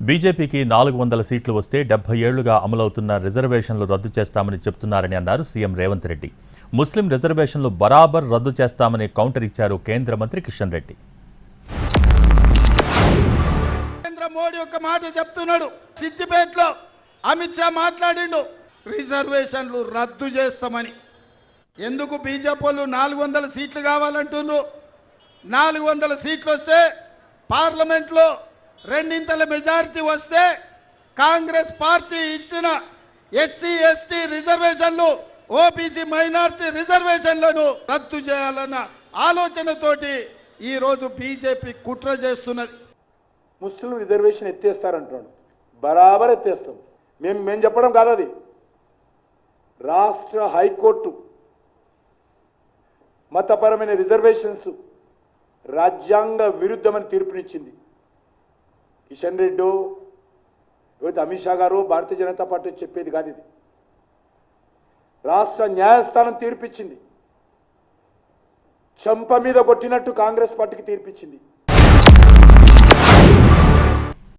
బీజేపీకి 400 సీట్లు వస్తే 70 ఏళ్లుగా అమలవుతున్న రిజర్వేషన్లు రద్దు చేస్తామని చెప్తున్నారని అన్నారు సీఎం రేవంత్ రెడ్డి. ముస్లిం రిజర్వేషన్లు బరాబర్ రద్దు చేస్తామని కౌంటర్ ఇచ్చారు కేంద్ర మంత్రి కిషన్ రెడ్డి. నరేంద్ర మోడీ ఒక మాట చెప్తున్నాడు, సిద్దిపేటలో అమిత్ షా మాట్లాడిండు, రిజర్వేషన్లు రద్దు చేస్తామని. ఎందుకు బీజేపీ వాళ్ళు 400 సీట్లు కావాలంటున్నారు? 400 సీట్లు వస్తే పార్లమెంట్లో రెండింతల మెజారిటీ వస్తే కాంగ్రెస్ పార్టీ ఇచ్చిన ఎస్సీ ఎస్టీ రిజర్వేషన్లు, ఓబీసీ మైనారిటీ రిజర్వేషన్లను రద్దు చేయాలన్న ఆలోచనతోటి ఈరోజు బీజేపీ కుట్ర చేస్తున్నది. ముస్లిం రిజర్వేషన్ ఎత్తేస్తారంటున్నాడు, బరాబర్ ఎత్తేస్తాం. మేము చెప్పడం కాదు, అది రాష్ట్ర హైకోర్టు మతపరమైన రిజర్వేషన్స్ రాజ్యాంగ విరుద్ధమని తీర్పునిచ్చింది. కిషన్ రెడ్డి, అమిత్ షా గారు, భారతీయ జనతా పార్టీ చెప్పేది కాదు, ఇది రాష్ట్ర న్యాయస్థానం తీర్పిచ్చింది. చెంప మీద కొట్టినట్టు కాంగ్రెస్ పార్టీకి తీర్పిచ్చింది.